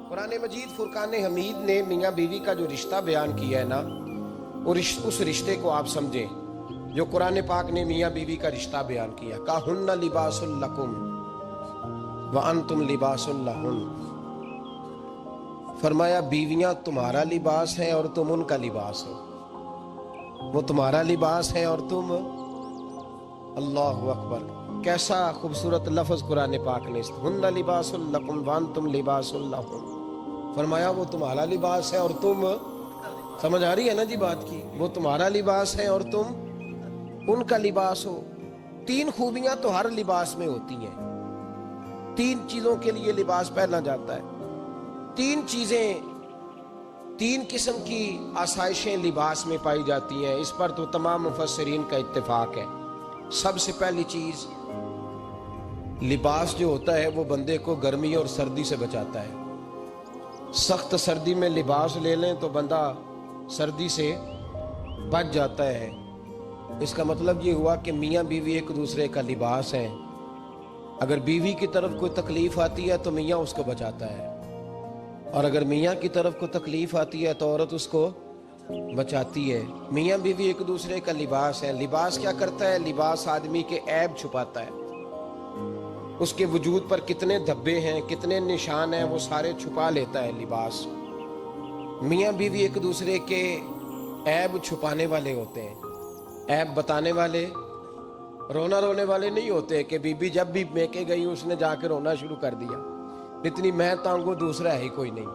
قرآن مجید فرقان حمید نے میاں بیوی کا جو رشتہ بیان کیا ہے نا، اس رشتے کو آپ سمجھیں جو قرآن پاک نے میاں بیوی کا رشتہ بیان کیا۔ کہن لباس لکم وانتم لباس لہن، فرمایا بیویاں تمہارا لباس ہیں اور تم ان کا لباس ہو، وہ تمہارا لباس ہے اور تم، اللہ اکبر، کیسا خوبصورت لفظ قرآن پاک نے، ہن لباس لکم وانتم لباس لہن، فرمایا وہ تمہارا لباس ہے اور تم، سمجھ آ رہی ہے نا جی بات کی، وہ تمہارا لباس ہے اور تم ان کا لباس ہو۔ تین خوبیاں تو ہر لباس میں ہوتی ہیں، تین چیزوں کے لیے لباس پہنا جاتا ہے، تین چیزیں، تین قسم کی آسائشیں لباس میں پائی جاتی ہیں، اس پر تو تمام مفسرین کا اتفاق ہے۔ سب سے پہلی چیز، لباس جو ہوتا ہے وہ بندے کو گرمی اور سردی سے بچاتا ہے۔ سخت سردی میں لباس لے لیں تو بندہ سردی سے بچ جاتا ہے۔ اس کا مطلب یہ ہوا کہ میاں بیوی ایک دوسرے کا لباس ہیں۔ اگر بیوی کی طرف کوئی تکلیف آتی ہے تو میاں اس کو بچاتا ہے، اور اگر میاں کی طرف کوئی تکلیف آتی ہے تو عورت اس کو بچاتی ہے۔ میاں بیوی ایک دوسرے کا لباس ہے۔ لباس کیا کرتا ہے؟ لباس آدمی کے عیب چھپاتا ہے، اس کے وجود پر کتنے دھبے ہیں، کتنے نشان ہیں، وہ سارے چھپا لیتا ہے لباس۔ میاں بیوی ایک دوسرے کے عیب چھپانے والے ہوتے ہیں، عیب بتانے والے، رونا رونے والے نہیں ہوتے کہ بی بی جب بھی میکے گئی اس نے جا کے رونا شروع کر دیا، اتنی میں تانگو دوسرا ہے ہی کوئی نہیں۔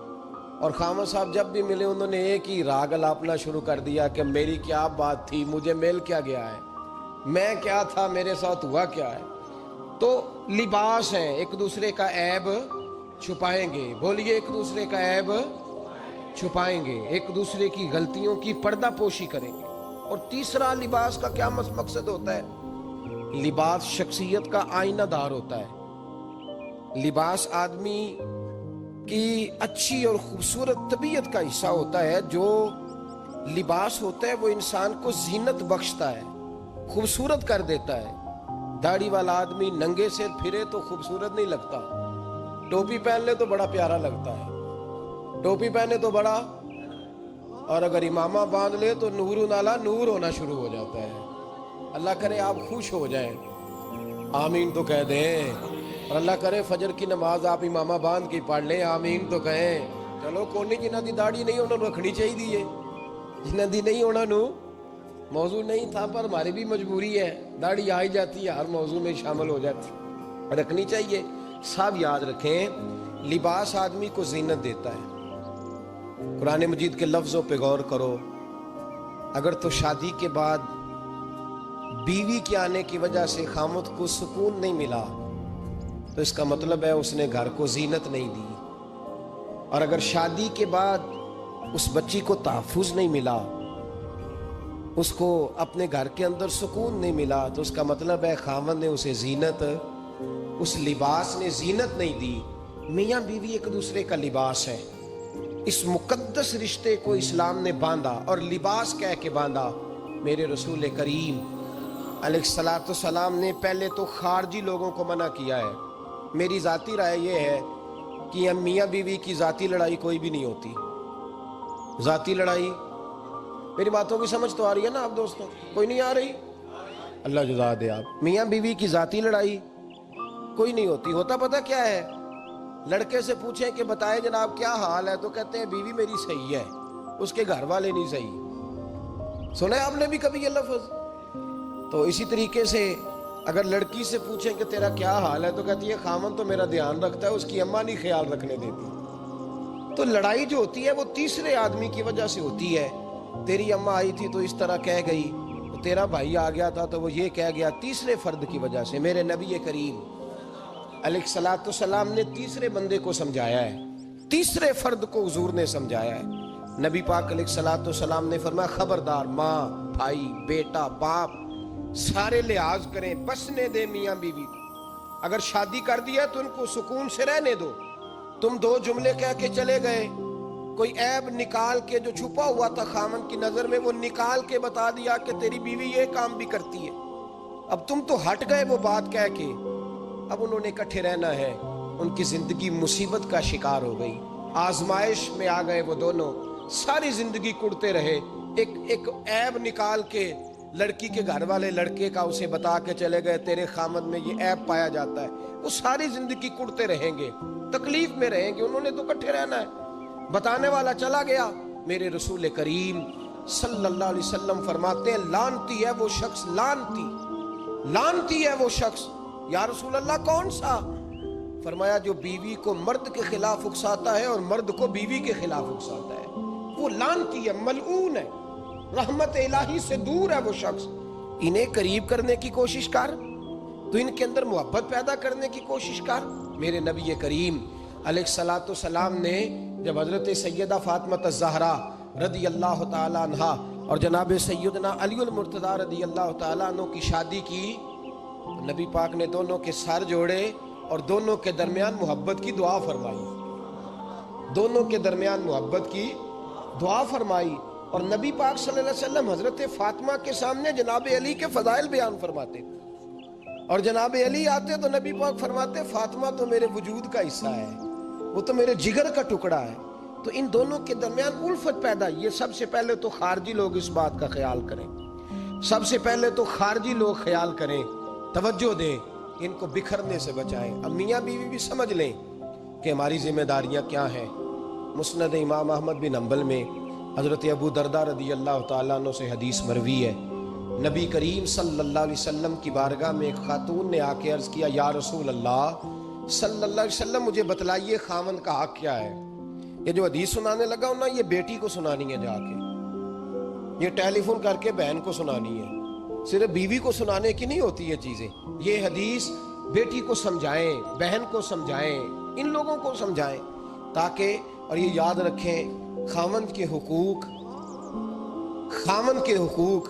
اور خامد صاحب جب بھی ملے انہوں نے ایک ہی راگ الاپنا شروع کر دیا کہ میری کیا بات تھی، مجھے مل کیا گیا ہے، میں کیا تھا، میرے ساتھ ہوا کیا ہے۔ تو لباس ہیں، ایک دوسرے کا عیب چھپائیں گے، بولیے ایک دوسرے کا عیب چھپائیں گے، ایک دوسرے کی غلطیوں کی پردہ پوشی کریں گے۔ اور تیسرا، لباس کا کیا مقصد ہوتا ہے؟ لباس شخصیت کا آئینہ دار ہوتا ہے۔ لباس آدمی کی اچھی اور خوبصورت طبیعت کا حصہ ہوتا ہے۔ جو لباس ہوتا ہے وہ انسان کو زینت بخشتا ہے، خوبصورت کر دیتا ہے۔ داڑھی والا آدمی ننگے سے پھرے تو خوبصورت نہیں لگتا، ٹوپی پہن لے تو بڑا پیارا لگتا ہے، ٹوپی پہنے تو بڑا، اور اگر امامہ باندھ لے تو نور نالا نور ہونا شروع ہو جاتا ہے۔ اللہ کرے آپ خوش ہو جائیں، آمین تو کہہ دیں، اور اللہ کرے فجر کی نماز آپ امامہ باندھ کی پڑھ لیں، آمین تو کہیں۔ چلو کونی جنہ دی داڑھی نہیں انہوں نے رکھنی چاہیے دیئے، جنہ دی نہیں ہونا نو موضوع نہیں تھا، پر ہماری بھی مجبوری ہے، داڑھی آئی جاتی ہے، ہر موضوع میں شامل ہو جاتی، رکھنی چاہیے۔ سب یاد رکھیں، لباس آدمی کو زینت دیتا ہے۔ قرآن مجید کے لفظوں پہ غور کرو، اگر تو شادی کے بعد بیوی کے آنے کی وجہ سے خامد کو سکون نہیں ملا تو اس کا مطلب ہے اس نے گھر کو زینت نہیں دی، اور اگر شادی کے بعد اس بچی کو تحفظ نہیں ملا، اس کو اپنے گھر کے اندر سکون نہیں ملا، تو اس کا مطلب ہے خامد نے اسے زینت، اس لباس نے زینت نہیں دی۔ میاں بیوی ایک دوسرے کا لباس ہے۔ اس مقدس رشتے کو اسلام نے باندھا، اور لباس کہہ کے باندھا۔ میرے رسول کریم علیہ السلام نے پہلے تو خارجی لوگوں کو منع کیا ہے۔ میری ذاتی رائے یہ ہے کہ میاں بیوی کی ذاتی لڑائی کوئی بھی نہیں ہوتی، ذاتی لڑائی، میری باتوں کی سمجھ تو آ رہی ہے نا آپ دوستوں؟ کوئی نہیں آ رہی؟ اللہ جزا دے آپ۔ میاں بیوی کی ذاتی لڑائی کوئی نہیں ہوتی۔ ہوتا پتہ کیا ہے؟ لڑکے سے پوچھیں کہ بتائے جناب کیا حال ہے، تو کہتے ہیں بیوی میری صحیح ہے، اس کے گھر والے نہیں صحیح۔ سنا ہے آپ نے بھی کبھی یہ لفظ؟ تو اسی طریقے سے اگر لڑکی سے پوچھیں کہ تیرا کیا حال ہے، تو کہتی ہے خامن تو میرا دھیان رکھتا ہے، اس کی اماں نہیں خیال رکھنے دیتی۔ تو لڑائی جو ہوتی ہے وہ تیسرے آدمی کی وجہ سے ہوتی ہے۔ تیری اماں آئی تھی تو اس طرح کہہ گئی، تیرا بھائی آ گیا تھا تو وہ یہ کہہ گیا، تیسرے فرد کی وجہ سے۔ میرے نبی کریم علیہ السلام نے تیسرے بندے کو سمجھایا ہے، تیسرے فرد کو حضور نے سمجھایا ہے۔ نبی پاک علیہ السلام نے فرمایا خبردار، ماں، بھائی، بیٹا، باپ، سارے لحاظ کریں، بسنے دے میاں بیوی کو۔ اگر شادی کر دیا تو ان کو سکون سے رہنے دو۔ تم دو جملے کہہ کے چلے گئے، کوئی عیب نکال کے جو چھپا ہوا تھا خامن کی نظر میں وہ نکال کے بتا دیا کہ تیری بیوی یہ کام بھی کرتی ہے، اب تم تو ہٹ گئے وہ بات کہہ کے، اب انہوں نے اکٹھے رہنا ہے، ان کی زندگی مصیبت کا شکار ہو گئی۔ آزمائش میں آ گئے وہ دونوں، ساری زندگی کڑتے رہے، ایک عیب نکال کے لڑکی کے گھر والے لڑکے کا اسے بتا کے چلے گئے تیرے خامد میں یہ عیب پایا جاتا ہے، وہ ساری زندگی کڑتے رہیں گے، تکلیف میں رہیں گے، انہوں نے تو کٹھے رہنا ہے۔ بتانے والا چلا گیا، میرے رسول کریم صلی اللہ علیہ وسلم فرماتے ہیں لعنتی ہے وہ شخص، لعنتی ہے وہ شخص۔ یا رسول اللہ کون سا؟ فرمایا جو بیوی کو مرد کے خلاف اکساتا ہے اور مرد کو بیوی کے خلاف اکساتا ہے، وہ لعنتی ہے، ملعون ہے، رحمت الہی سے دور ہے وہ شخص۔ انہیں قریب کرنے کی کوشش کر، تو ان کے اندر محبت پیدا کرنے کی کوشش کر۔ میرے نبی کریم علیہ الصلوۃ والسلام نے جب حضرت سیدہ فاطمہ الزہرا رضی اللہ تعالی عنہا اور جناب سیدنا علی المرتضیٰ رضی اللہ تعالی عنہ کی شادی کی، نبی پاک نے دونوں کے سر جوڑے اور دونوں کے درمیان محبت کی دعا فرمائی، دونوں کے درمیان محبت کی دعا فرمائی۔ اور نبی پاک صلی اللہ علیہ وسلم حضرت فاطمہ کے سامنے جناب علی کے فضائل بیان فرماتے تھے، اور جناب علی آتے تو نبی پاک فرماتے فاطمہ تو میرے وجود کا حصہ ہے، وہ تو میرے جگر کا ٹکڑا ہے۔ تو ان دونوں کے درمیان الفت پیدا، یہ سب سے پہلے تو خارجی لوگ اس بات کا خیال کریں، سب سے پہلے تو خارجی لوگ خیال کریں، توجہ دیں، ان کو بکھرنے سے بچائیں۔ اب میاں بیوی بھی سمجھ لیں کہ ہماری ذمہ داریاں کیا ہیں۔ مسند امام احمد بن حنبل میں حضرت ابو درداء رضی اللہ تعالیٰ عنہ سے حدیث مروی ہے، نبی کریم صلی اللہ علیہ وسلم کی بارگاہ میں ایک خاتون نے آ کے عرض کیا یا رسول اللہ صلی اللہ علیہ وسلم مجھے بتلائیے خاوند کا حق کیا ہے۔ یہ جو حدیث سنانے لگا ہوں نا، یہ بیٹی کو سنانی ہے، جا کے یہ ٹیلی فون کر کے بہن کو سنانی ہے، صرف بیوی کو سنانے کی نہیں ہوتی یہ چیزیں۔ یہ حدیث بیٹی کو سمجھائیں، بہن کو سمجھائیں، ان لوگوں کو سمجھائیں، تاکہ اور یہ یاد رکھیں خاوند کے حقوق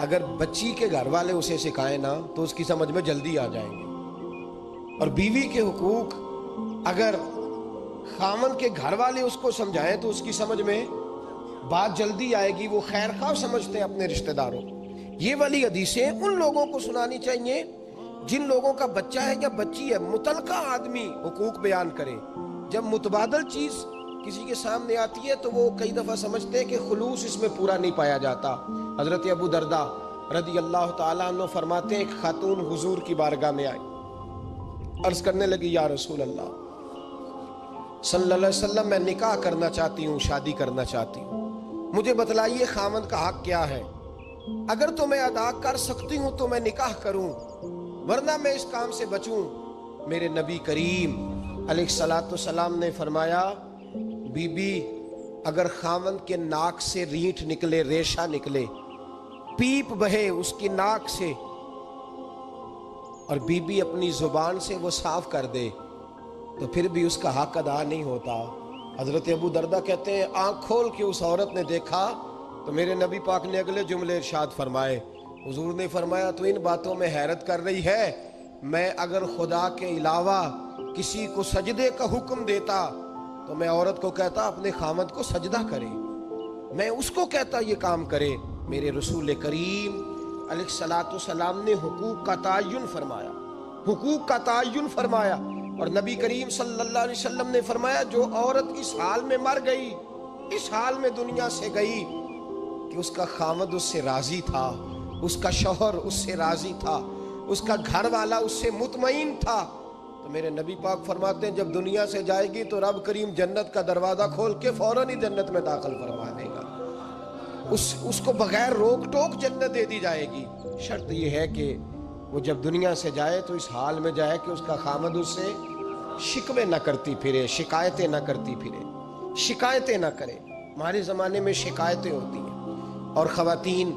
اگر بچی کے گھر والے اسے سکھائیں نا تو اس کی سمجھ میں جلدی آ جائیں گے، اور بیوی کے حقوق اگر خاوند کے گھر والے اس کو سمجھائیں تو اس کی سمجھ میں بات جلدی آئے گی، وہ خیر خواہ سمجھتے ہیں اپنے رشتہ داروں۔ یہ والی حدیثیں ان لوگوں کو سنانی چاہیے جن لوگوں کا بچہ ہے یا بچی ہے، متعلقہ آدمی حقوق بیان کرے۔ جب متبادل چیز کسی کے سامنے آتی ہے تو وہ کئی دفعہ سمجھتے ہیں کہ خلوص اس میں پورا نہیں پایا جاتا۔ حضرت ابو درداء رضی اللہ تعالیٰ عنہ فرماتے ہیں ایک خاتون حضور کی بارگاہ میں آئی، عرض کرنے لگی یا رسول اللہ صلی اللہ علیہ وسلم میں نکاح کرنا چاہتی ہوں، شادی کرنا چاہتی ہوں، مجھے بتلائیے خاوند کا حق کیا ہے، اگر تو میں ادا کر سکتی ہوں تو میں نکاح کروں، ورنہ میں اس کام سے بچوں۔ میرے نبی کریم علیہ الصلوۃ والسلام نے فرمایا بی بی اگر خاوند کے ناک سے رینٹ نکلے، ریشہ نکلے، پیپ بہے اس کی ناک سے، اور بی بی اپنی زبان سے وہ صاف کر دے تو پھر بھی اس کا حق ادا نہیں ہوتا۔ حضرت ابو درداء کہتے ہیں آنکھ کھول کے اس عورت نے دیکھا تو میرے نبی پاک نے اگلے جملے ارشاد فرمائے، حضور نے فرمایا تو ان باتوں میں حیرت کر رہی ہے، میں اگر خدا کے علاوہ کسی کو سجدے کا حکم دیتا تو میں عورت کو کہتا اپنے خاوند کو سجدہ کرے، میں اس کو کہتا یہ کام کرے۔ میرے رسول کریم علیہ الصلوۃ والسلام نے حقوق کا تعین فرمایا، حقوق کا تعین فرمایا، اور نبی کریم صلی اللہ علیہ وسلم نے فرمایا جو عورت اس حال میں مر گئی، اس حال میں دنیا سے گئی کہ اس کا خاوند اس سے راضی تھا، اس کا شوہر اس سے راضی تھا، اس کا گھر والا اس سے مطمئن تھا، تو میرے نبی پاک فرماتے ہیں جب دنیا سے جائے گی تو رب کریم جنت کا دروازہ کھول کے فوراً ہی جنت میں داخل فرما دے گا، اس کو بغیر روک ٹوک جنت دے دی جائے گی۔ شرط یہ ہے کہ وہ جب دنیا سے جائے تو اس حال میں جائے کہ اس کا خاوند اس سے شکوے نہ کرتی پھرے، شکایتیں نہ کرتی پھرے، شکایتیں نہ کرے۔ ہمارے زمانے میں شکایتیں ہوتی ہیں اور خواتین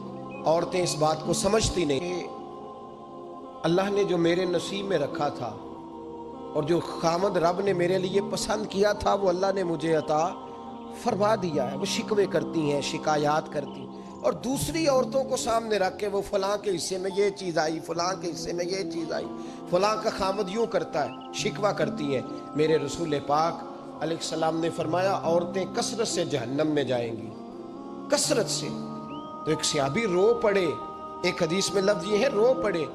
عورتیں اس بات کو سمجھتی نہیں کہ اللہ نے جو میرے نصیب میں رکھا تھا اور جو خاوند رب نے میرے لیے پسند کیا تھا وہ اللہ نے مجھے عطا فرما دیا ہے۔ وہ شکوے کرتی ہیں، شکایات کرتی ہیں، اور دوسری عورتوں کو سامنے رکھ کے وہ فلاں کے حصے میں یہ چیز آئی، فلاں کے حصے میں یہ چیز آئی، فلاں کا خاوند یوں کرتا ہے، شکوہ کرتی ہیں۔ میرے رسول پاک علیہ السلام نے فرمایا عورتیں کثرت سے جہنم میں جائیں گی، کثرت سے۔ تو ایک صحابی رو پڑے، ایک حدیث میں لفظ یہ ہے رو پڑے،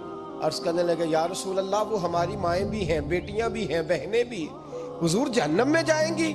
عرض کرنے لگے یا رسول اللہ وہ ہماری مائیں بھی ہیں، بیٹیاں بھی ہیں، بہنیں بھی ہیں، حضور جہنم میں جائیں گی؟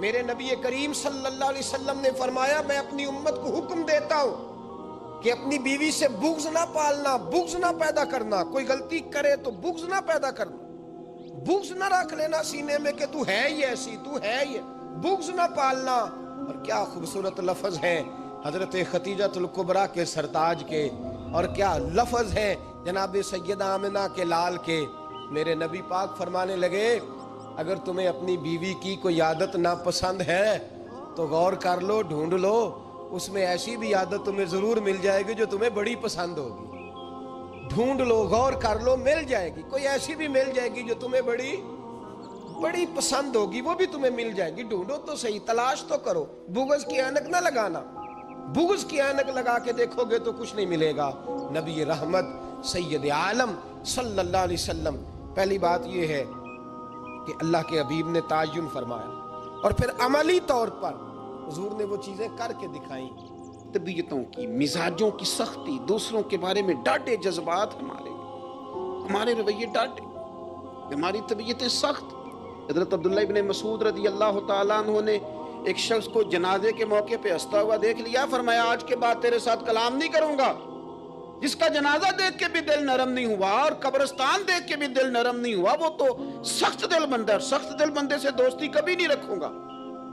میرے نبی کریم صلی اللہ علیہ وسلم نے فرمایا میں اپنی امت کو حکم دیتا ہوں کہ اپنی بیوی سے بغض نہ پالنا، بغض نہ پیدا کرنا. کوئی غلطی کرے تو بغض نہ پیدا کرنا، بغض نہ رکھ لینا سینے میں کہ تو ہے ہی ایسی، تو ہے ہی، بغض نہ پالنا. اور کیا خوبصورت لفظ ہیں حضرت خدیجہ الکبریٰ کے سرتاج کے، اور کیا لفظ ہیں جناب سیدہ آمنہ کے لال کے. میرے نبی پاک فرمانے لگے اگر تمہیں اپنی بیوی کی کوئی عادت ناپسند ہے تو غور کر لو، ڈھونڈ لو، اس میں ایسی بھی عادت تمہیں ضرور مل جائے گی جو تمہیں بڑی پسند ہوگی. ڈھونڈ لو، غور کر لو، مل جائے گی. کوئی ایسی بھی مل جائے گی جو تمہیں بڑی پسند ہوگی، وہ بھی تمہیں مل جائے گی. ڈھونڈو تو صحیح، تلاش تو کرو. بغض کی اینک نہ لگانا، بغض کی اینک لگا کے دیکھو گے تو کچھ نہیں ملے گا. نبی رحمت سید عالم صلی اللہ علیہ وسلم، پہلی بات یہ ہے کہ اللہ کے حبیب نے تعین فرمایا، اور پھر عملی طور پر حضور نے وہ چیزیں کر کے دکھائیں. طبیعتوں کی، مزاجوں کی سختی، دوسروں کے بارے میں ڈاٹے جذبات، ہمارے رویے ڈاٹے، ہماری طبیعتیں سخت. حضرت عبداللہ ابن مسعود رضی اللہ تعالیٰ عنہ نے ایک شخص کو جنازے کے موقع پہ ہنستا ہوا دیکھ لیا، فرمایا آج کے بعد تیرے ساتھ کلام نہیں کروں گا. جس کا جنازہ دیکھ کے بھی دل نرم نہیں ہوا اور قبرستان دیکھ کے بھی دل نرم نہیں ہوا، وہ تو سخت دل بندہ ہے. سخت دل بندے سے دوستی کبھی نہیں رکھوں گا،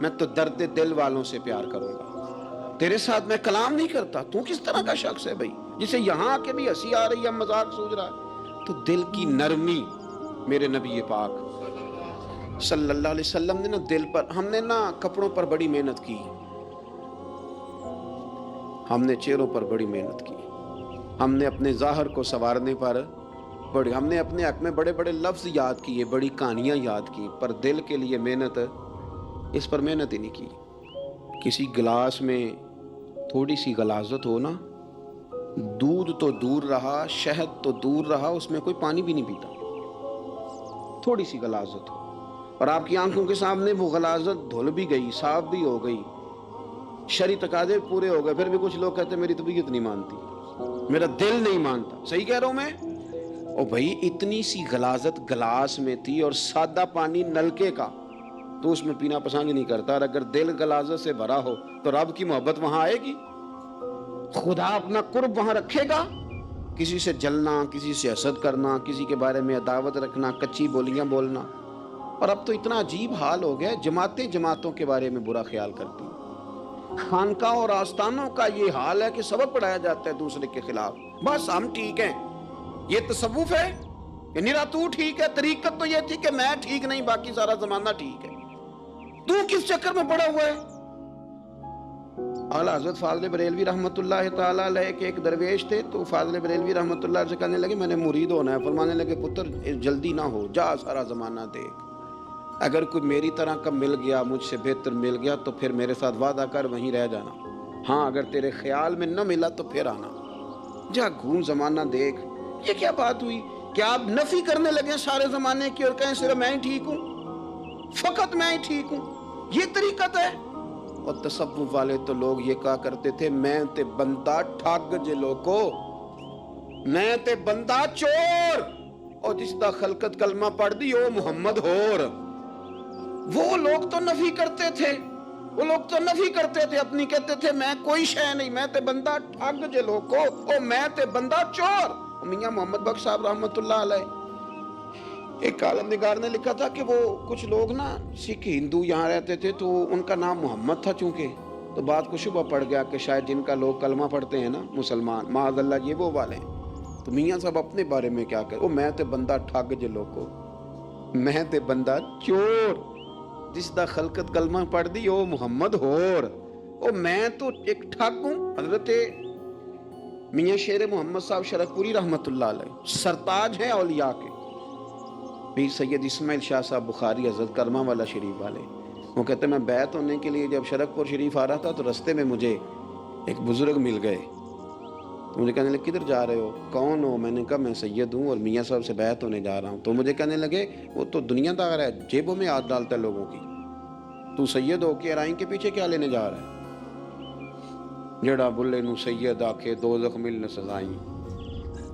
میں تو درد دل والوں سے پیار کروں گا. تیرے ساتھ میں کلام نہیں کرتا. تو کس طرح کا شخص ہے بھائی جسے یہاں کے بھی ہنسی آ رہی ہے، مذاق سوچ رہا ہے؟ تو دل کی نرمی. میرے نبی پاک صلی اللہ علیہ وسلم نے نا دل پر، ہم نے نا کپڑوں پر بڑی محنت کی، ہم نے چہروں پر بڑی محنت کی، ہم نے اپنے ظاہر کو سنوارنے پر ہم نے اپنے حق میں بڑے بڑے لفظ یاد کیے، بڑی کہانیاں یاد کی، پر دل کے لیے محنت، اس پر محنت ہی نہیں کی. کسی گلاس میں تھوڑی سی غلاظت ہو نا، دودھ تو دور رہا، شہد تو دور رہا، اس میں کوئی پانی بھی نہیں پیتا. تھوڑی سی غلاظت ہو اور آپ کی آنکھوں کے سامنے وہ غلاظت دھل بھی گئی، صاف بھی ہو گئی، شرعی تقاضے پورے ہو گئے، پھر بھی کچھ لوگ کہتے ہیں میری طبیعت نہیں مانتی، میرا دل نہیں مانتا. صحیح کہہ رہا ہوں میں؟ او بھائی اتنی سی غلاظت گلاس میں تھی اور سادہ پانی نلکے کا، تو اس میں پینا پسند نہیں کرتا. اور اگر دل غلاظت سے بھرا ہو تو رب کی محبت وہاں آئے گی، خدا اپنا قرب وہاں رکھے گا. کسی سے جلنا، کسی سے حسد کرنا، کسی کے بارے میں عداوت رکھنا، کچی بولیاں بولنا. اور اب تو اتنا عجیب حال ہو گیا، جماعتیں جماعتوں کے بارے میں برا خیال کرتی ہیں. خانقاہ اور آستانوں کا یہ حال ہے کہ سبق پڑھایا جاتا ہے دوسرے کے خلاف. بس ہم ٹھیک ہیں، یہ تصوف ہے کہ نیرا تو ٹھیک ہے. طریقت تو یہ تھی کہ میں ٹھیک نہیں، باقی سارا زمانہ ٹھیک ہے. تو کس چکر میں پڑا ہوا ہے؟ اعلیٰ حضرت فاضل بریلوی رحمۃ اللہ تعالیٰ علیہ کے ایک درویش تھے، تو فاضل بریلوی رحمۃ اللہ سے کہنے لگے میں نے مرید ہونا ہے. فرمانے لگے پتر جلدی نہ ہو، جا سارا زمانہ دیکھ، اگر کوئی میری طرح کا مل گیا، مجھ سے بہتر مل گیا تو پھر میرے ساتھ وعدہ کر وہیں رہ جانا. ہاں اگر تیرے خیال میں نہ ملا تو پھر آنا. جا گھوم زمانہ دیکھ. یہ کیا بات ہوئی؟ کیا آپ نفی کرنے لگے سارے زمانے کی اور کہیں صرف میں ہی ٹھیک ہوں، فقط میں ہی ٹھیک ہوں؟ یہ طریقت ہے؟ اور تصوف والے تو لوگ یہ کہا کرتے تھے میں تے بندہ ٹھگ جے لوکو، میں تے بندہ چور، اور جس دا خلقت کلمہ پڑھ دی او محمد ہور. وہ لوگ تو نفی کرتے تھے، وہ لوگ تو نفی کرتے تھے اپنی، کہتے تھے میں کوئی شے نہیں، میں تے بندہ ٹھگ جے لوکو، او میں تے بندہ چور. میاں محمد بخش صاحب رحمۃ اللہ علیہ، ایک عالم نگار نے لکھا تھا کہ وہ کچھ لوگ نا سکھ ہندو یہاں رہتے تھے تو ان کا نام محمد تھا چونکہ، تو بات کو شبہ پڑ گیا کہ شاید جن کا لوگ کلمہ پڑھتے ہیں نا مسلمان، معاذ اللہ یہ وہ والے ہیں. تو میاں صاحب اپنے بارے میں کیا کہ میں تے بندہ ٹھگ جے لوکو، میں تے بندہ چور، جس دا خلقت کلمہ پڑھ دی او محمد ہور، او میں تو ایک ٹھگ ہوں. حضرت میاں شیر محمد صاحب شرف پوری رحمت اللہ علیہ سرتاج ہیں اولیاء کے، پیر سید اسماعیل شاہ صاحب بخاری حضرت کرمہ والا شریف والے. وہ کہتے ہیں میں بیعت ہونے کے لیے جب شرک پور شریف آ رہا تھا تو رستے میں مجھے ایک بزرگ مل گئے. تو مجھے کہنے لگے کدھر جا رہے ہو؟ کون ہو؟ میں نے کہا میں سید ہوں اور میاں صاحب سے بیعت ہونے جا رہا ہوں. تو مجھے کہنے لگے وہ تو دنیا دار ہے، جیبوں میں ہاتھ ڈالتا ہے لوگوں کی، تو سید ہو کے رائیں کے پیچھے کیا لینے جا رہا ہے؟ جڑا بلے نو سید آکھے دوزخ مل نہ سزائیں،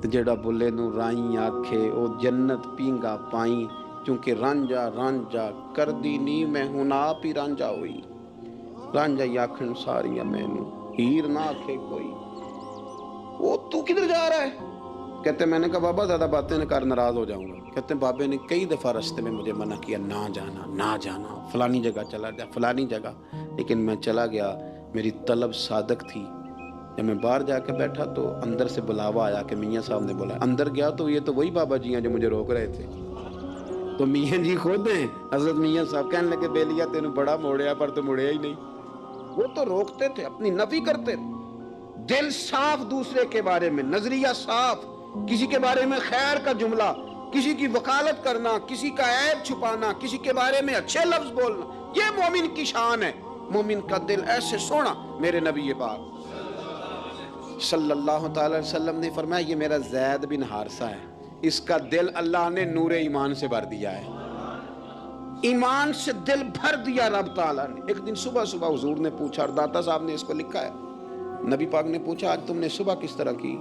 جڑا بلے نو رائیں آکھے او جنت پینگا پائیں. چونکہ رانجا رانجا کر دی نی میں ہوں آپ ہی رانجا ہوئی رانجا یاکھن ساریاں مینوں ہیر نہ آکھے کوئی. وہ تو کدھر جا رہا ہے؟ کہتے ہیں میں نے کہا بابا زیادہ باتیں نہ کر ناراض ہو جاؤں گا. کہتے ہیں بابے نے کئی دفعہ راستے میں مجھے منع کیا نہ جانا فلانی جگہ چلا جا فلانی جگہ, لیکن میں چلا گیا. میری طلب صادق تھی. جب میں باہر جا کے بیٹھا تو اندر سے بلاوا آیا کہ میاں صاحب نے بولا. اندر گیا تو یہ تو وہی بابا جی ہیں جو مجھے روک رہے تھے. تو میاں جی خود ہیں حضرت میاں صاحب. کہنے لگے بیلیا تینوں بڑا موڑیا پر تو مڑیا ہی نہیں. وہ تو روکتے تھے, اپنی نفی کرتے تھے. دل صاف دوسرے کے بارے میں, نظریہ صاف, کسی کے بارے میں خیر کا جملہ, کسی کی وکالت کرنا, کسی کا عیب چھپانا, کسی کے بارے میں اچھے لفظ بولنا, یہ مومن کی شان ہے. مومن کا دل ایسے سونا. میرے نبی پاک صلی اللہ تعالی علیہ وسلم نے فرمایا یہ میرا زید بن حارثہ ہے, اس کا دل اللہ نے نور ایمان سے بھر دیا ہے. ایمان سے دل بھر دیا رب تعالیٰ نے. ایک دن صبح حضور نے پوچھا, اور داتا صاحب نے اس کو لکھا ہے, نبی پاک نے پوچھا آج تم نے صبح کس طرح کی؟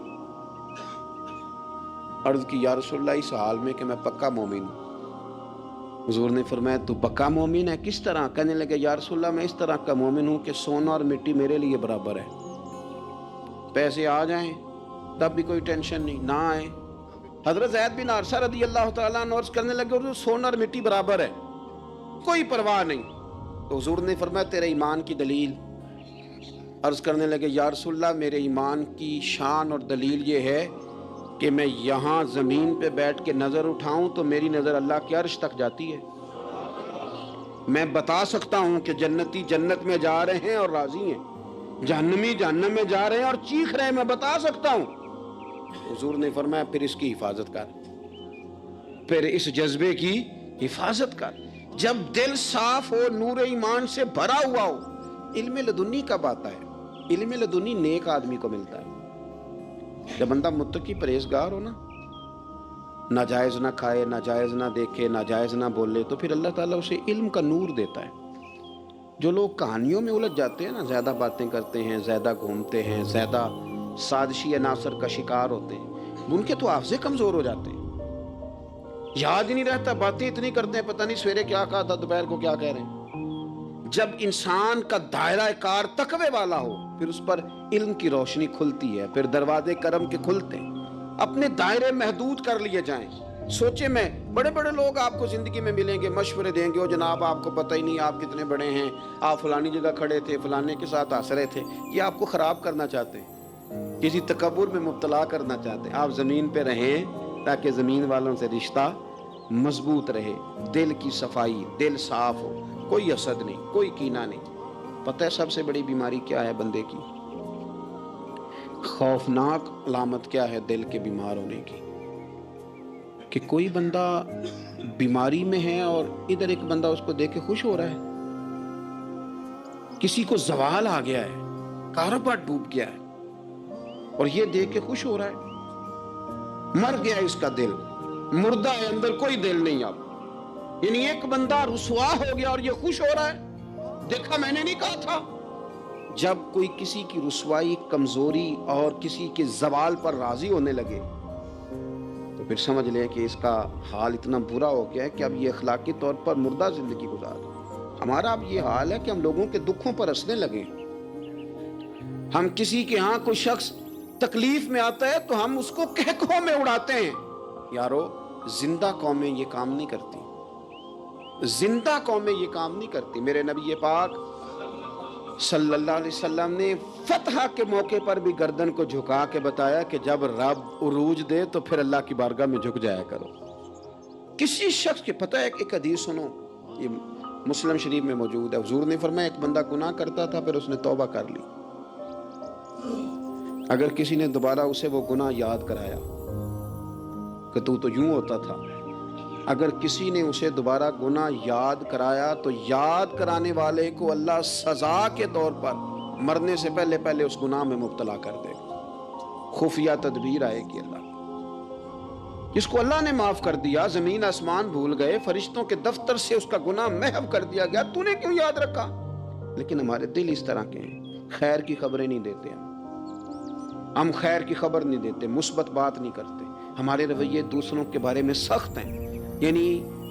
عرض کی یا رسول اللہ اس حال میں کہ میں پکا مومن ہوں. حضور نے فرمایا تو پکا مومن ہے, کس طرح؟ کہنے لگے یا رسول اللہ میں اس طرح کا مومن ہوں کہ سونا اور مٹی میرے لیے برابر ہے. پیسے آ جائیں تب بھی کوئی ٹینشن نہیں, نہ آئے. حضرت زید بن حارثہ رضی اللہ تعالیٰ عنہ عرض کرنے لگے سونا اور مٹی برابر ہے, کوئی پرواہ نہیں. تو حضور نے فرمایا تیرے ایمان کی دلیل؟ عرض کرنے لگے یا رسول اللہ میرے ایمان کی شان اور دلیل یہ ہے کہ میں یہاں زمین پہ بیٹھ کے نظر اٹھاؤں تو میری نظر اللہ کے عرش تک جاتی ہے. میں بتا سکتا ہوں کہ جنتی جنت میں جا رہے ہیں اور راضی ہیں, جہنمی جہنم میں جا رہے ہیں اور چیخ رہے ہیں, میں بتا سکتا ہوں. حضور نے فرمایا پھر اس کی حفاظت کر, پھر اس جذبے کی حفاظت کر. جب دل صاف ہو, نور ایمان سے بھرا ہوا ہو, علم لدنی کب آتا ہے؟ علم لدنی نیک آدمی کو ملتا ہے. جب بندہ متقی پرہیزگار ہو نا, ناجائز نہ کھائے, ناجائز نہ دیکھے, ناجائز نہ بولے, تو پھر اللہ تعالیٰ اسے علم کا نور دیتا ہے. جو لوگ کہانیوں میں الجھ جاتے ہیں نا, زیادہ باتیں کرتے ہیں, زیادہ گھومتے ہیں, زیادہ سازشی عناصر کا شکار ہوتے ہیں, ان کے تو حافظے کمزور ہو جاتے ہیں, یاد ہی نہیں رہتا, باتیں اتنی کرتے ہیں پتہ نہیں سویرے کیا کہا تھا, دوپہر کو کیا کہہ رہے ہیں. جب انسان کا دائرہ کار تقوی والا ہو پھر اس پر علم کی روشنی کھلتی ہے, پھر دروازے کرم کے کھلتے ہیں. اپنے دائرے محدود کر لیے جائیں. سوچیں میں بڑے بڑے لوگ آپ کو زندگی میں ملیں گے, مشورے دیں گے, او جناب آپ کو پتہ ہی نہیں آپ کتنے بڑے ہیں, آپ فلانی جگہ کھڑے تھے, فلانے کے ساتھ ہنس رہے تھے. یہ آپ کو خراب کرنا چاہتے ہیں, کسی تکبر میں مبتلا کرنا چاہتے ہیں. آپ زمین پہ رہیں تاکہ زمین والوں سے رشتہ مضبوط رہے, دل کی صفائی, دل صاف ہو, کوئی حسد نہیں, کوئی کینہ نہیں. پتہ ہے سب سے بڑی بیماری کیا ہے بندے کی؟ خوفناک علامت کیا ہے دل کے بیمار ہونے کی؟ کہ کوئی بندہ بیماری میں ہے اور ادھر ایک بندہ اس کو دیکھ کے خوش ہو رہا ہے. کسی کو زوال آ گیا ہے, کاروبار ڈوب گیا ہے اور یہ دیکھ کے خوش ہو رہا ہے. مر گیا اس کا دل, مردہ ہے, اندر کوئی دل نہیں. اب یعنی ایک بندہ رسوا ہو گیا اور یہ خوش ہو رہا ہے, دیکھا میں نے نہیں کہا تھا. جب کوئی کسی کی رسوائی, کمزوری اور کسی کے زوال پر راضی ہونے لگے تو پھر سمجھ لیں کہ اس کا حال اتنا برا ہو گیا ہے کہ اب یہ اخلاقی طور پر مردہ زندگی گزار. ہمارا اب یہ حال ہے کہ ہم لوگوں کے دکھوں پر ہنسنے لگے. ہم کسی کے ہاں کوئی شخص تکلیف میں آتا ہے تو ہم اس کو کہکوں میں اڑاتے ہیں. یارو زندہ قومیں یہ کام نہیں کرتی, زندہ قومیں یہ کام نہیں کرتی. میرے نبی پاک صلی اللہ علیہ وسلم نے فتح کے موقع پر بھی گردن کو جھکا کے بتایا کہ جب رب عروج دے تو پھر اللہ کی بارگاہ میں جھک جایا کرو. کسی شخص کے پتہ ہے, ایک حدیث سنو, یہ مسلم شریف میں موجود ہے. حضور نے فرمایا ایک بندہ گناہ کرتا تھا, پھر اس نے توبہ کر لی. اگر کسی نے دوبارہ اسے وہ گناہ یاد کرایا کہ تو یوں ہوتا تھا, اگر کسی نے اسے دوبارہ گناہ یاد کرایا تو یاد کرانے والے کو اللہ سزا کے طور پر مرنے سے پہلے پہلے اس گناہ میں مبتلا کر دے گا. خفیہ تدبیر آئے گی اللہ. جس کو اللہ نے معاف کر دیا, زمین آسمان بھول گئے, فرشتوں کے دفتر سے اس کا گناہ محو کر دیا گیا, تو نے کیوں یاد رکھا؟ لیکن ہمارے دل اس طرح کے ہیں, خیر کی خبریں نہیں دیتے. ہم خیر کی خبر نہیں دیتے, مثبت بات نہیں کرتے. ہمارے رویے دوسروں کے بارے میں سخت ہیں. یعنی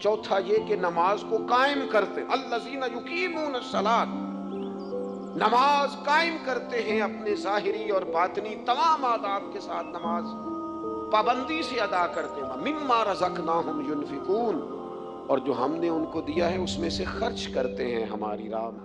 چوتھا یہ کہ نماز کو قائم کرتے، الذین یقیمون الصلاۃ، نماز قائم کرتے ہیں اپنے ظاہری اور باطنی تمام آداب کے ساتھ، نماز پابندی سے ادا کرتے ہیں، مما رزقناہم ینفقون، اور جو ہم نے ان کو دیا ہے اس میں سے خرچ کرتے ہیں ہماری راہ میں۔